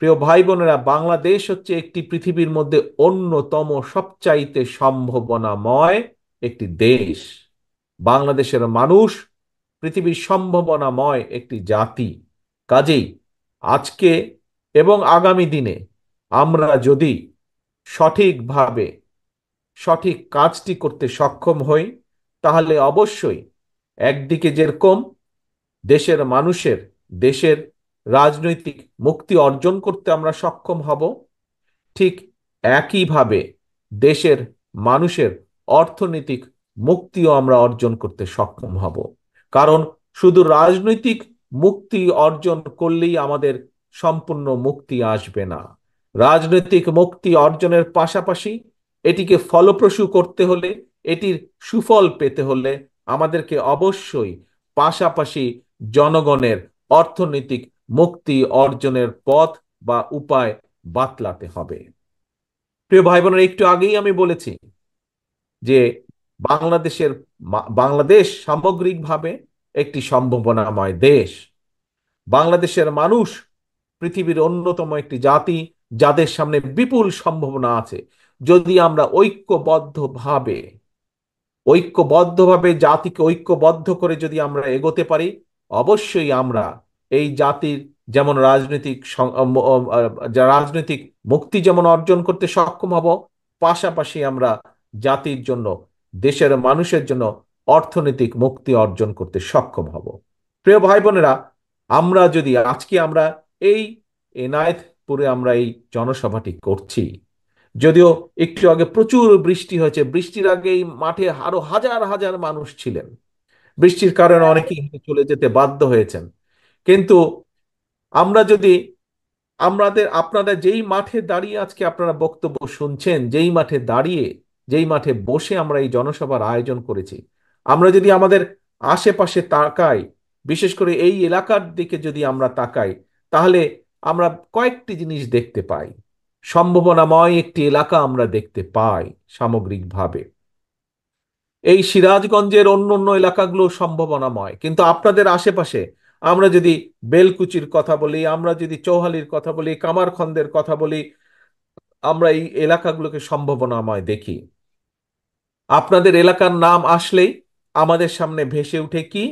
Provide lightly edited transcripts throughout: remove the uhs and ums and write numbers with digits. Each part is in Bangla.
প্রিয় ভাই বোনেরা, বাংলাদেশ হচ্ছে একটি পৃথিবীর মধ্যে অন্যতম সবচাইতে সম্ভাবনাময় একটি দেশ। বাংলাদেশের মানুষ পৃথিবীর সম্ভাবনাময় একটি জাতি। কাজেই আজকে এবং আগামী দিনে আমরা যদি সঠিকভাবে সঠিক কাজটি করতে সক্ষম হই, তাহলে অবশ্যই একদিকে যেরকম দেশের মানুষের, দেশের রাজনৈতিক মুক্তি অর্জন করতে আমরা সক্ষম হব, ঠিক একইভাবে দেশের মানুষের অর্থনৈতিক মুক্তিও আমরা অর্জন করতে সক্ষম হব। কারণ শুধু রাজনৈতিক মুক্তি অর্জন করলেই আমাদের সম্পূর্ণ মুক্তি আসবে না। রাজনৈতিক মুক্তি অর্জনের পাশাপাশি এটিকে ফলপ্রসূ করতে হলে, এটির সুফল পেতে হলে আমাদেরকে অবশ্যই পাশাপাশি জনগণের অর্থনৈতিক মুক্তি অর্জনের পথ বা উপায় বাতলাতে হবে। প্রিয় ভাই বোনেরা, একটু আগেই আমি বলেছি যে বাংলাদেশের বাংলাদেশ সামগ্রিকভাবে একটি সম্ভাবনাময় দেশ। বাংলাদেশের মানুষ পৃথিবীর অন্যতম একটি জাতি, যাদের সামনে বিপুল সম্ভাবনা আছে। যদি আমরা ঐক্যবদ্ধভাবে জাতিকে ঐক্যবদ্ধ করে যদি আমরা এগোতে পারি, অবশ্যই আমরা এই জাতির যেমন রাজনৈতিক মুক্তি যেমন অর্জন করতে সক্ষম হব, পাশাপাশি আমরা জাতির জন্য, দেশের মানুষের জন্য অর্থনৈতিক মুক্তি অর্জন করতে সক্ষম হব। প্রিয় ভাই বোনেরা, আমরা যদি আজকে আমরা এই এনায়েতপুরে আমরা এই জনসভাটি করছি, যদিও একটু আগে প্রচুর বৃষ্টি হয়েছে, বৃষ্টির আগে এই মাঠে আরো হাজার হাজার মানুষ ছিলেন। বৃষ্টির কারণে অনেকেই চলে যেতে বাধ্য হয়েছেন। কিন্তু আমরা যদি আপনাদের যেই মাঠে দাঁড়িয়ে আজকে আপনারা বক্তব্য শুনছেন, যেই মাঠে বসে আমরা এই জনসভার আয়োজন করেছি, আমরা যদি আমাদের আশেপাশে তাকাই, বিশেষ করে এই এলাকার দিকে যদি আমরা তাকাই, তাহলে আমরা কয়েকটি জিনিস দেখতে পাই। সম্ভাবনাময় একটি এলাকা আমরা দেখতে পাই সামগ্রিকভাবে। এই সিরাজগঞ্জের অন্য অন্য এলাকাগুলো সম্ভাবনাময়, কিন্তু আপনাদের আশেপাশে আমরা যদি বেলকুচির কথা বলি, আমরা যদি চৌহালির কথা বলি, কামারখন্দের কথা বলি, আমরা এই এলাকাগুলোকে সম্ভাবনাময় দেখি। আপনাদের এলাকার নাম আসলেই আমাদের সামনে ভেসে উঠে কি?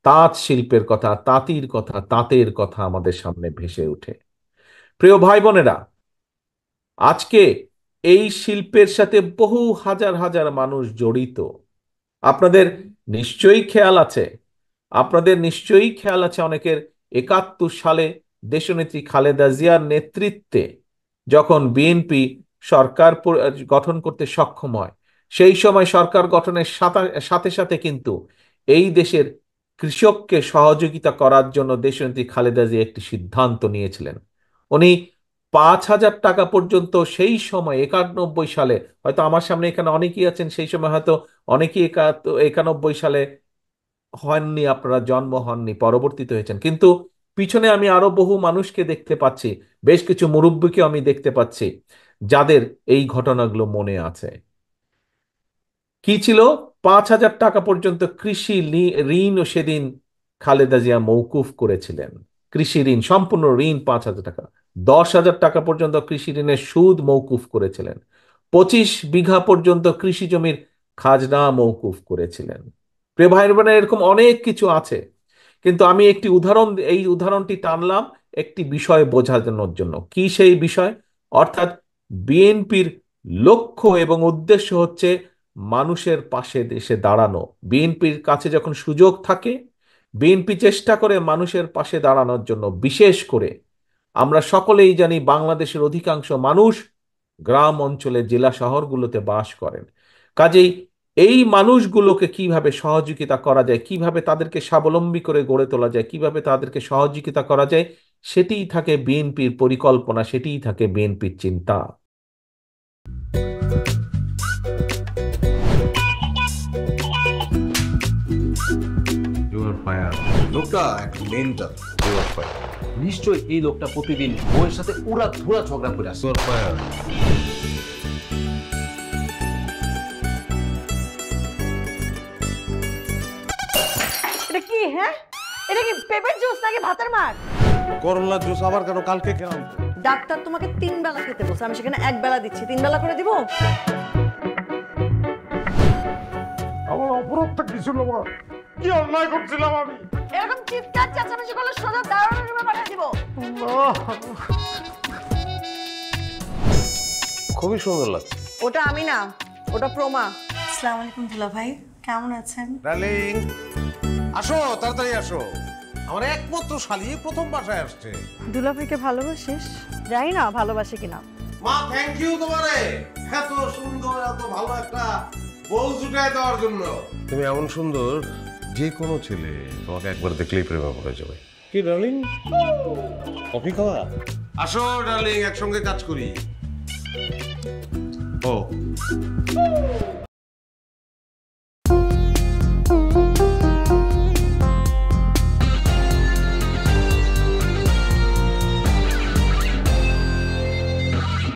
তাঁত শিল্পের কথা, তাঁতির কথা, তাঁতের কথা আমাদের সামনে ভেসে উঠে। প্রিয় ভাই বোনেরা, আজকে এই শিল্পের সাথে বহু হাজার হাজার মানুষ জড়িত। আপনাদের নিশ্চয়ই খেয়াল আছে, অনেকের 71 সালে দেশনেত্রী খালেদা জিয়ার নেতৃত্বে যখন বিএনপি সরকার গঠন করতে সক্ষম হয়, সেই সময় সরকার গঠনের সাথে সাথে কিন্তু এই দেশের কৃষককে সহযোগিতা করার জন্য দেশনেত্রী খালেদা জিয়া একটি সিদ্ধান্ত নিয়েছিলেন। উনি 5,000 টাকা পর্যন্ত সেই সময় 91 সালে, হয়তো আমার সামনে এখানে অনেকেই আছেন, সেই সময় হয়তো অনেকেই 91 সালে হননি, আপনারা জন্ম হননি, পরবর্তীতে হয়েছেন, কিন্তু পিছনে আমি আরো বহু মানুষকে দেখতে পাচ্ছি, বেশ কিছু মুরব্বীকে আমি দেখতে পাচ্ছি যাদের এই ঘটনাগুলো মনে আছে। কি ছিল? 5,000 টাকা পর্যন্ত ঋণও সেদিন খালেদা জিয়া মৌকুফ করেছিলেন। কৃষি ঋণ, সম্পূর্ণ ঋণ 5,000 টাকা। 10,000 টাকা পর্যন্ত কৃষি ঋণের সুদ মৌকুফ করেছিলেন। 25 বিঘা পর্যন্ত কৃষি জমির খাজনা মৌকুফ করেছিলেন। প্রিয় ভাই বোনেরা, এরকম অনেক কিছু আছে, কিন্তু আমি এই উদাহরণটি টানলাম একটি বিষয় বোঝানোর জন্য। কি সেই বিষয়? অর্থাৎ বিএনপির লক্ষ্য এবং উদ্দেশ্য হচ্ছে মানুষের পাশে দেশে দাঁড়ানো। বিএনপির কাছে যখন সুযোগ থাকে, বিএনপি চেষ্টা করে মানুষের পাশে দাঁড়ানোর জন্য। বিশেষ করে আমরা সকলেই জানি বাংলাদেশের অধিকাংশ মানুষ গ্রাম অঞ্চলে, জেলা শহরগুলোতে বাস করেন। কাজেই এই মানুষগুলোকে কিভাবে সহযোগিতা করা যায়, কিভাবে তাদেরকে স্বাবলম্বী করে গড়ে তোলা যায়, কিভাবে তাদেরকে সহযোগিতা করা যায়, সেটিই থাকে বিএনপির পরিকল্পনা, সেটিই থাকে বিএনপির চিন্তা। Your fire. লোকটা একটু মেন্টাল। Your fire. নিশ্চয়ই এই লোকটা প্রতিদিন বউয়ের সাথে উড়া ধুরা ঝগড়া করে আসে। Your fire. এটা কি? হ্যাঁ, এটা কি পেঁপের জুস নাকি ভাতের মার? করলার জুস আবার কেন? কালকে কেন? ডাক্তার তোমাকে 3 বেলা খেতে বলছে, আমি সেখানে 1 বেলা দিচ্ছি, 3 বেলা করে দিব? আমার অপরাধটা কি ছিল মা? কি অন্যায় করছিলাম আমি? এরকম চিৎকার চেঁচামেচি করলে সোজা দারোয়ানের রুমে পাঠিয়ে দিব। খুবই সুন্দর লাগছে। ওটা আমি না, ওটা প্রমা। আসসালামু আলাইকুম দুলা ভাই, কেমন আছেন? ডার্লিং আসো, তাড়াতাড়ি আসো। আমার একমাত্র শালি প্রথম বাসায় আসছে। দুলা ভাইকে ভালোবাসিস? জানি না ভালোবাসে কিনা। মা থ্যাংক ইউ তোমারে, এত সুন্দর এত ভালো একটা বউ জুটায় দেওয়ার জন্য। তুমি এমন সুন্দর, যে কোনো ছেলে তোমাকে একবার দেখলেই প্রেমে পড়ে যাবে। কি ডার্লিং, কফি খাওয়া? আসো ডার্লিং, একসঙ্গে কাজ করি। ও